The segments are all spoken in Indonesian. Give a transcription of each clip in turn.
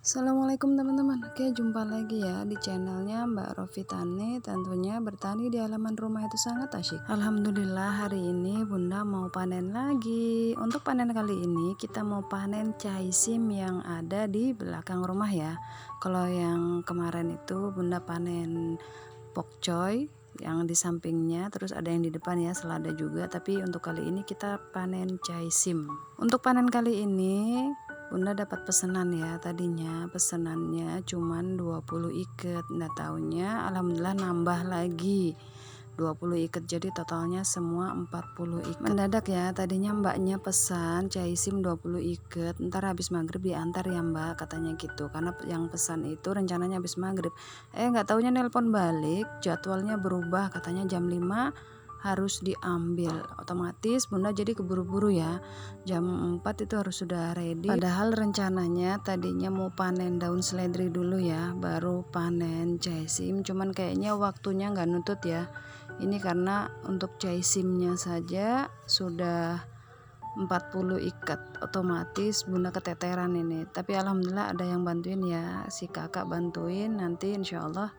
Assalamualaikum teman-teman. Oke, jumpa lagi ya di channelnya Mbak Rofi Tani. Tentunya bertani di halaman rumah itu sangat asyik. Alhamdulillah hari ini Bunda mau panen lagi. Untuk panen kali ini kita mau panen caisim yang ada di belakang rumah ya. Kalau yang kemarin itu Bunda panen pokcoy yang di sampingnya, terus ada yang di depan ya, selada juga. Tapi untuk kali ini kita panen caisim. Untuk panen kali ini Bunda dapat pesanan ya, tadinya pesanannya cuman 20 ikat. Nggak taunya alhamdulillah nambah lagi 20 ikat, jadi totalnya semua 40 ikat. Mendadak ya, tadinya mbaknya pesan caisim 20 ikat, ntar habis maghrib diantar ya mbak, katanya gitu. Karena yang pesan itu rencananya habis maghrib. Nggak taunya nelpon balik, jadwalnya berubah, katanya jam 5 harus diambil. Otomatis Bunda jadi keburu-buru ya, jam 4 itu harus sudah ready. Padahal rencananya tadinya mau panen daun seledri dulu ya, baru panen caisim. Cuman kayaknya waktunya nggak nutut ya. Ini karena untuk caisimnya saja sudah 40 ikat, otomatis Bunda keteteran ini. Tapi alhamdulillah ada yang bantuin ya, si kakak bantuin, nanti insya Allah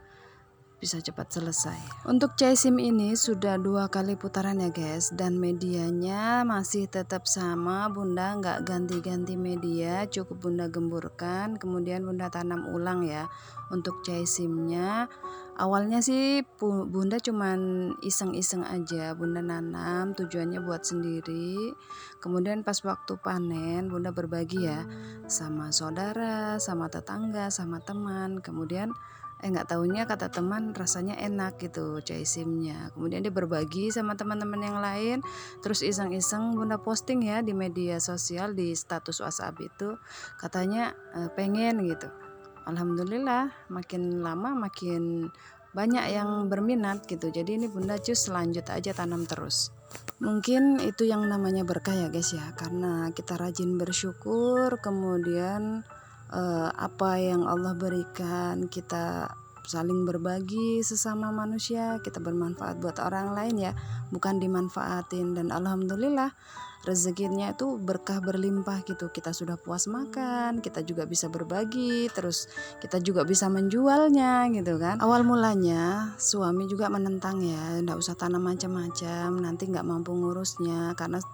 bisa cepat selesai. Untuk caisim ini sudah 2 kali putaran ya guys, dan medianya masih tetap sama. Bunda nggak ganti-ganti media, cukup Bunda gemburkan, kemudian Bunda tanam ulang ya. Untuk caisimnya awalnya sih Bunda cuman iseng-iseng aja, Bunda nanam tujuannya buat sendiri. Kemudian pas waktu panen Bunda berbagi ya sama saudara, sama tetangga, sama teman. Kemudian nggak taunya kata teman rasanya enak gitu caisimnya. Kemudian dia berbagi sama teman-teman yang lain. Terus iseng-iseng Bunda posting ya di media sosial, di status WhatsApp itu, katanya pengen gitu. Alhamdulillah makin lama makin banyak yang berminat gitu. Jadi ini Bunda cus lanjut aja tanam terus. Mungkin itu yang namanya berkah ya guys ya, karena kita rajin bersyukur, kemudian apa yang Allah berikan kita saling berbagi sesama manusia, kita bermanfaat buat orang lain ya, bukan dimanfaatin. Dan alhamdulillah rezekinya itu berkah berlimpah gitu. Kita sudah puas makan, kita juga bisa berbagi, terus kita juga bisa menjualnya gitu kan. Awal mulanya suami juga menentang ya, nggak usah tanam macam-macam, nanti nggak mampu ngurusnya. Karena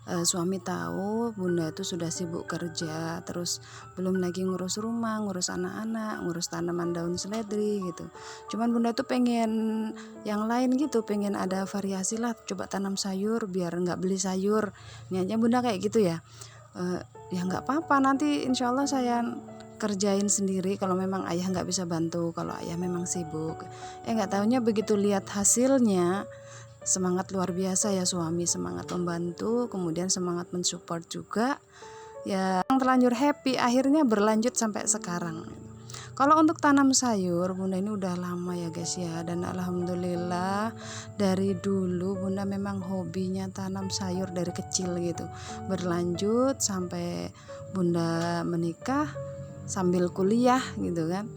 suami tahu Bunda itu sudah sibuk kerja, terus belum lagi ngurus rumah, ngurus anak-anak, ngurus tanaman daun seledri gitu. Cuman Bunda tuh pengen yang lain gitu, pengen ada variasi lah, coba tanam sayur biar nggak beli sayur. Niatnya Bunda kayak gitu ya. Ya nggak apa-apa, nanti insya Allah saya kerjain sendiri kalau memang ayah nggak bisa bantu, kalau ayah memang sibuk. Nggak taunya begitu lihat hasilnya, semangat luar biasa ya suami, semangat membantu, kemudian semangat mensupport juga ya. Terlanjur happy, akhirnya berlanjut sampai sekarang. Kalau untuk tanam sayur Bunda ini udah lama ya guys ya, dan alhamdulillah dari dulu Bunda memang hobinya tanam sayur dari kecil gitu, berlanjut sampai Bunda menikah sambil kuliah gitu kan,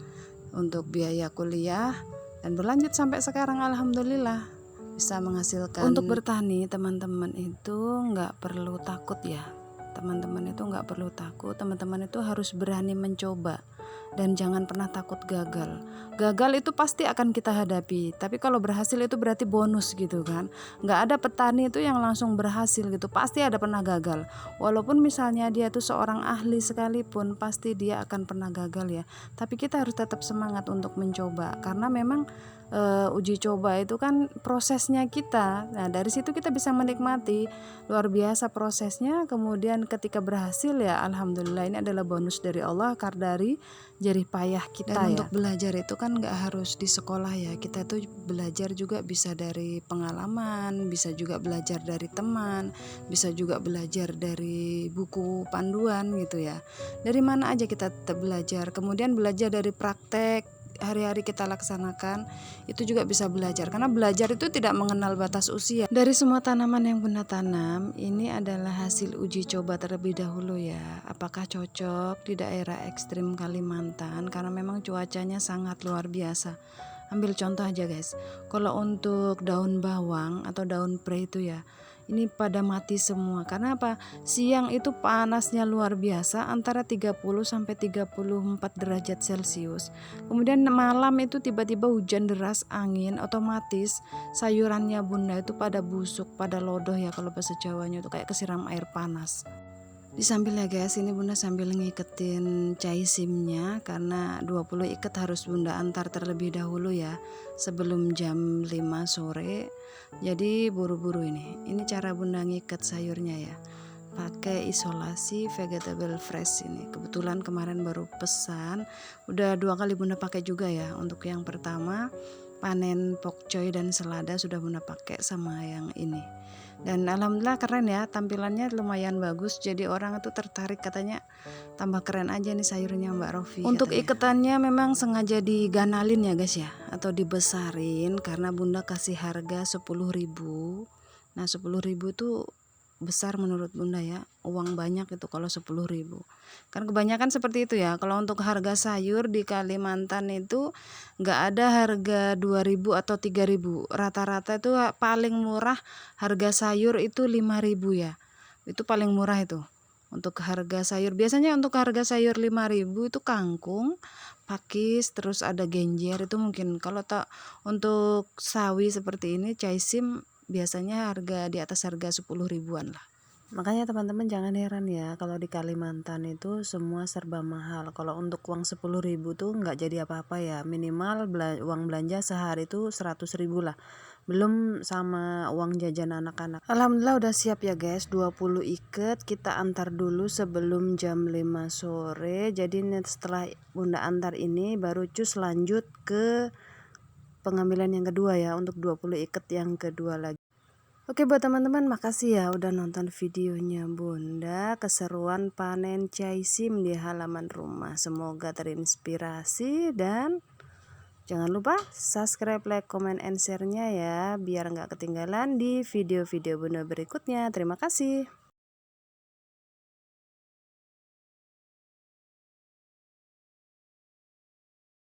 untuk biaya kuliah, dan berlanjut sampai sekarang alhamdulillah bisa menghasilkan. Untuk bertani teman-teman itu nggak perlu takut ya, teman-teman itu nggak perlu takut, teman-teman itu harus berani mencoba dan jangan pernah takut gagal. Gagal itu pasti akan kita hadapi, tapi kalau berhasil itu berarti bonus gitu kan. Nggak ada petani itu yang langsung berhasil gitu, pasti ada pernah gagal. Walaupun misalnya dia tuh seorang ahli sekalipun, pasti dia akan pernah gagal ya. Tapi kita harus tetap semangat untuk mencoba, karena memang uji coba itu kan prosesnya kita. Nah dari situ kita bisa menikmati luar biasa prosesnya. Kemudian ketika berhasil ya alhamdulillah, ini adalah bonus dari Allah karena dari jerih payah kita. Dan untuk belajar itu kan nggak harus di sekolah ya, kita tuh belajar juga bisa dari pengalaman, bisa juga belajar dari teman, bisa juga belajar dari buku panduan gitu ya. Dari mana aja kita tetap belajar. Kemudian belajar dari praktek hari-hari kita laksanakan, itu juga bisa belajar, karena belajar itu tidak mengenal batas usia. Dari semua tanaman yang Bunda tanam, ini adalah hasil uji coba terlebih dahulu ya, apakah cocok di daerah ekstrim Kalimantan, karena memang cuacanya sangat luar biasa. Ambil contoh aja guys, kalau untuk daun bawang atau daun pre itu ya, ini pada mati semua. Karena apa? Siang itu panasnya luar biasa, antara 30 sampai 34 derajat Celcius. Kemudian malam itu tiba-tiba hujan deras, angin, otomatis sayurannya bunda itu pada busuk, pada lodoh ya kalau bahasa Jawanya itu kayak kesiram air panas. Di samping ya guys, ini bunda sambil ngiketin caisimnya karena 20 ikat harus bunda antar terlebih dahulu ya sebelum jam 5 sore. Jadi buru-buru ini cara bunda ngiket sayurnya ya, pakai isolasi vegetable fresh ini. Kebetulan kemarin baru pesan, udah 2 kali bunda pakai juga ya. Untuk yang pertama panen pokcoy dan selada sudah bunda pakai sama yang ini. Dan alhamdulillah keren ya, tampilannya lumayan bagus, jadi orang itu tertarik, katanya tambah keren aja nih sayurnya Mbak Rofi. Untuk katanya iketannya memang sengaja diganalin ya guys ya, atau dibesarin karena bunda kasih harga 10.000. Nah 10.000 tuh besar menurut bunda ya, uang banyak itu kalau 10.000. Kan kebanyakan seperti itu ya, kalau untuk harga sayur di Kalimantan itu nggak ada harga 2.000 atau 3.000, rata-rata itu paling murah harga sayur itu 5.000 ya, itu paling murah itu untuk harga sayur. Biasanya untuk harga sayur 5.000 itu kangkung, pakis, terus ada genjer itu mungkin. Kalau tak untuk sawi seperti ini caisim biasanya harga di atas harga 10.000-an lah. Makanya teman-teman jangan heran ya kalau di Kalimantan itu semua serba mahal. Kalau untuk uang 10.000 tuh nggak jadi apa-apa ya, minimal uang belanja sehari itu 100.000 lah, belum sama uang jajan anak-anak. Alhamdulillah udah siap ya guys, 20 ikat kita antar dulu sebelum jam 5 sore. Jadi setelah bunda antar ini baru cus lanjut ke pengambilan yang kedua ya, untuk 20 ikat yang kedua lagi. Oke buat teman-teman, makasih ya udah nonton videonya bunda, keseruan panen caisim di halaman rumah. Semoga terinspirasi dan jangan lupa subscribe, like, comment, and share-nya ya, biar nggak ketinggalan di video-video bunda berikutnya. Terima kasih.